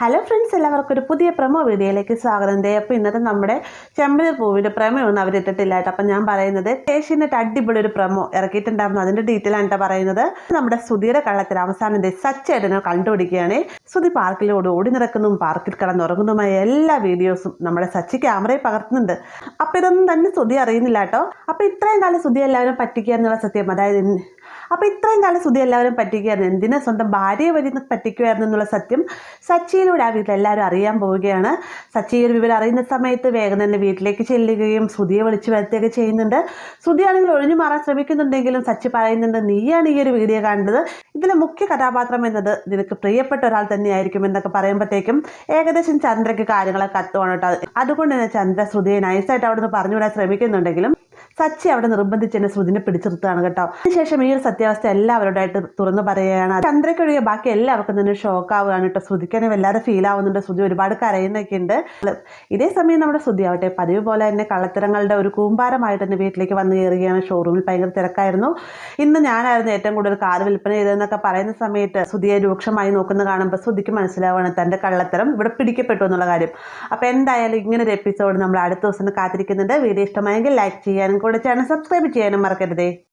Hello friends, എല്ലാവർക്കും ഒരു പുതിയ പ്രൊമോ വീഡിയോയിലേക്ക് സ്വാഗതം. അപ്പോൾ ഇന്നത്തെ നമ്മുടെ ചെമ്പനീർ പൂവിൻ്റെ പ്രൊമോ ഒന്നും അവരിട്ടിട്ടില്ല കേട്ടോ. അപ്പം ഞാൻ പറയുന്നത് ഏഷ്യനെറ്റ് അടിപൊളി ഒരു പ്രൊമോ ഇറക്കിയിട്ടുണ്ടായിരുന്നു, അതിൻ്റെ ഡീറ്റെയിൽ ആണ് പറയുന്നത്. നമ്മുടെ സുധിയുടെ കള്ളത്തിൽ അവസാനം സച്ചേട്ടനെ കണ്ടുപിടിക്കുകയാണ്. സുധി പാർക്കിലൂടെ ഓടി നടക്കുന്നു, പാർക്കിൽ കിടന്നുറങ്ങുന്നതുമായ എല്ലാ വീഡിയോസും നമ്മുടെ സച്ചി ക്യാമറയിൽ പകർത്തുന്നുണ്ട്. അപ്പോൾ ഇതൊന്നും തന്നെ സുധി അറിയുന്നില്ല കേട്ടോ. അപ്പോൾ ഇത്രയും കാലം സുധി എല്ലാവരും പറ്റിക്കുക എന്നുള്ള സത്യം, അതായത് അപ്പോൾ ഇത്രയും കാലം സുധി എല്ലാവരും പറ്റിക്കുകയായിരുന്നു, എന്തിനാ സ്വന്തം ഭാര്യയെ വഴി പറ്റിക്കുമായിരുന്നു എന്നുള്ള സത്യം സച്ചിയിലൂടെ ആ വീട്ടിലെല്ലാവരും അറിയാൻ പോവുകയാണ്. സച്ചി ഒരു വിവരം അറിയുന്ന സമയത്ത് വേഗം തന്നെ വീട്ടിലേക്ക് ചെല്ലുകയും ശ്രുതിയെ വിളിച്ചു വരുത്തുകയൊക്കെ ചെയ്യുന്നുണ്ട്. ശ്രുതിയാണെങ്കിൽ ഒഴിഞ്ഞു മാറാൻ ശ്രമിക്കുന്നുണ്ടെങ്കിലും സച്ചി പറയുന്നുണ്ട്, നീയാണ് ഈ ഒരു വീഡിയോ കണ്ടത്, ഇതിലെ മുഖ്യ കഥാപാത്രം എന്നത് നിനക്ക് പ്രിയപ്പെട്ട ഒരാൾ തന്നെയായിരിക്കും എന്നൊക്കെ പറയുമ്പോഴത്തേക്കും ഏകദേശം ചന്ദ്രയ്ക്ക് കാര്യങ്ങളൊക്കെ കത്തുവാണ് കേട്ടോ. അതുകൊണ്ട് തന്നെ ചന്ദ്ര ശ്രുതിയെ നൈസായിട്ട് അവിടെ നിന്ന് പറഞ്ഞുവിടാൻ ശ്രമിക്കുന്നുണ്ടെങ്കിലും സച്ചി അവിടെ നിർബന്ധിച്ച് തന്നെ ശ്രുതിനെ പിടിച്ചിരുത്താണ് കേട്ടോ. അതിനുശേഷം ഈ ഒരു സത്യാവസ്ഥ എല്ലാവരോടായിട്ട് തുറന്നു പറയുകയാണ്. ചന്ദ്രയ്ക്കൊഴികെ ബാക്കി എല്ലാവർക്കും തന്നെ ഷോക്ക് ആവുകയാണ് കേട്ടോ. ശ്രുതിക്കനെ വല്ലാതെ ഫീൽ ആവുന്നുണ്ട്, ശ്രുതി ഒരുപാട് കരയുന്നൊക്കെ ഉണ്ട്. ഇതേ സമയം നമ്മുടെ ശ്രുതി ആവട്ടെ പതിവ് പോലെ തന്നെ കള്ളത്തരങ്ങളുടെ ഒരു കൂമ്പാരമായിട്ട് തന്നെ വീട്ടിലേക്ക് വന്നു കയറുകയാണ്. ഷോറൂമിൽ ഭയങ്കര തിരക്കായിരുന്നു. ഇന്ന് ഞാനായിരുന്നു ഏറ്റവും കൂടുതൽ കാർ വിൽപ്പന ചെയ്തതെന്നൊക്കെ പറയുന്ന സമയത്ത് ശ്രുതിയെ രൂക്ഷമായി നോക്കുന്ന കാണുമ്പോൾ ശ്രുതിക്ക് മനസ്സിലാവുകയാണ് തൻ്റെ കള്ളത്തരം ഇവിടെ പിടിക്കപ്പെട്ടു എന്നുള്ള കാര്യം. അപ്പോൾ എന്തായാലും ഇങ്ങനൊരു എപ്പിസോഡ് നമ്മൾ അടുത്ത ദിവസം കാത്തിരിക്കുന്നുണ്ട്. വീഡിയോ ഇഷ്ടമായെങ്കിൽ ലൈക്ക് ചെയ്യാനും കൂടെ ചാനൽ സബ്സ്ക്രൈബ് ചെയ്യാനും മറക്കരുതേ.